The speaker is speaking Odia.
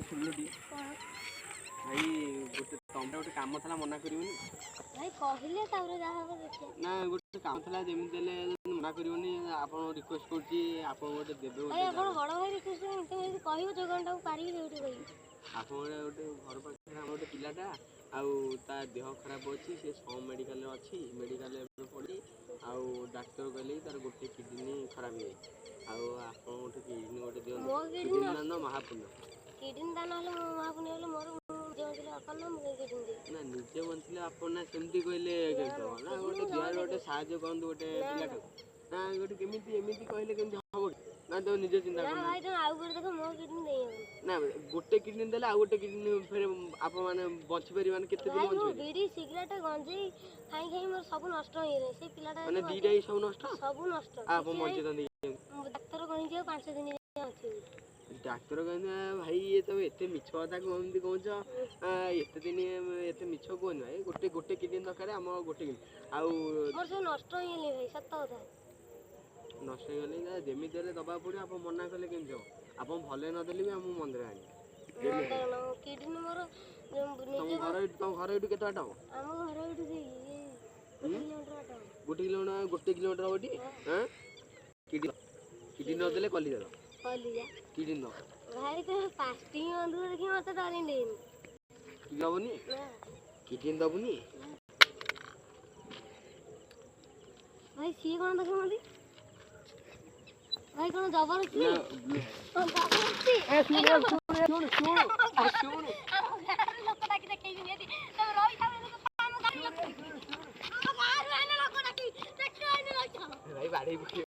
ଶୁଣିଲଟି ଭାଇ ଗୋଟେ ତମେ ଗୋଟେ କାମ ଥିଲା ମନା କରିବନି ଭାଇ କହିଲେ ତାପରେ ଯାହା ହବ ଦେଖିବା ନା ଗୋଟେ କାମ ଥିଲା ଯେମିତି ହେଲେ ମନା କରିବନି ଆପଣ ରିକ୍ୱେଷ୍ଟ କରୁଛି ଆପଣ ଗୋଟେ ଦେବେ ଭାଇ ଆପଣ ବଡ଼ ଭାଇ ରିକ୍ୱେଷ୍ଟ ଏମିତି କହିବ ଯୋଗାଣଟାକୁ ପାରିବି ଯୋଉଠି କହିବି ଆପଣ ଗୋଟେ ଘର ପାଖରେ ଆମର ଗୋଟେ ପିଲାଟା ଆଉ ତା ଦେହ ଖରାପ ଅଛି ସେ ସମ୍ ମେଡ଼ିକାଲରେ ଅଛି ମେଡ଼ିକାଲରେ ଏବେ ପଡ଼ି ଆଉ ଡାକ୍ତର କହିଲେ ତାର ଗୋଟେ କିଡ଼ନୀ ଖରାପ ହେଇଯାଇଛି ଆଉ ଆପଣ ଗୋଟେ କିଡ଼ନୀ ଗୋଟେ ଦିଅନ୍ତୁ କିଡ଼ନୀ ଦାନ ମହାପୁଣ୍ୟ କିଡ଼ନୀ ଦାନ ହେଲେ ମୋ ମହାପୁଣ୍ୟ ହେଲେ ମୋର ନିଜେ ବଞ୍ଚିଲେ ବାପା ନା ମୁଁ କିଡ଼ନୀ ଦେବି ନା ନିଜେ ବଞ୍ଚିଲେ ଆପଣ ନା ସେମିତି କହିଲେ କେମିତି ହବ ନା ଗୋଟେ ଦେହରେ ଗୋଟେ ସାହାଯ୍ୟ କରନ୍ତୁ ଗୋଟେ ପିଲାଟାକୁ ନା ଗୋଟେ କେମିତି ଏମିତି କହିଲେ କେମିତି ହବ ନା ତମେ ନିଜେ ଚିନ୍ତା କର ଭାଇ ତମେ ଆଉ ଗୋଟେ ଦେଖ ମୋ କିଡ଼ନୀ ଦେଇହବନି ନା ଗୋଟେ କିଡ଼ନୀ ଦେଲେ ଆଉ ଗୋଟେ କିଡ଼ନୀ ଫେରେ ଆପଣ ମାନେ ବଞ୍ଚି ପାରିବେ ମାନେ କେତେ ଦିନ ବଞ୍ଚି ପାରିବେ ବିଡ଼ି ସିଗାରେଟ୍ ଗଞ୍ଜେଇ ଖାଇ ଖାଇ ମୋର ସବୁ ନଷ୍ଟ ହେଇଗଲା ସେଇ ପିଲାଟା ମାନେ ଦିଟା ହିଁ ସବୁ ନଷ୍ଟ ଆପଣ ବଞ୍ଚିଥାନ୍ତି ଡାକ୍ତର କହିଛି ଆଉ 5 ଦିନ ଅଛି ଡାକ୍ତର କହିଲେ ଭାଇ ଇଏ ତମେ ଏତେ ମିଛ କଥା କେମିତି କହୁଛ ଏତେ ଦିନ ଏତେ ମିଛ କୁହନି ଭାଇ ଗୋଟେ କିଡ଼ନୀ ଦରକାର ଆମର ଗୋଟେ କିଡ଼ନୀ ଆଉ ମୋର ସବୁ ନଷ୍ଟ ହେଇଗଲି ଭାଇ ସତ କଥା ନଷ୍ଟ ହେଇଗଲେ ଯେମିତି ହେଲେ ଦବାକୁ ପଡ଼ିବ ଆପଣ ମନା କଲେ କେମିତି ହବ ଆପଣ ଭଲ ନଦେଲେ ବି ଆମକୁ ମନ୍ଦିର ଆଣିବେ କିଡ଼ନୀ ମୋର ତମ ଘର ଏଇଠୁ କେତେ ବାଟ ହବ ଆମ ଘର ଏଇଠୁ ଗୋଟେ କିଲୋମିଟର ହବ ଟି କିଡ଼ନୀ ନଦେଲେ କଲି ଦେବ କିଡ଼ନୀ ଦବ ଭାଇ ତମେ ପାଷ୍ଟିଂ ବନ୍ଧୁକୁ ଦେଖି ମତେ ଡରିଲେନି ଦବନି କିଡ଼ନୀ ଦବୁନି ଭାଇ ସିଏ କଣ ଦେଖ ମତେ ଭାଇ କଣ ଜବରଦସ୍ତି ଭାଇ ବାଡ଼େଇ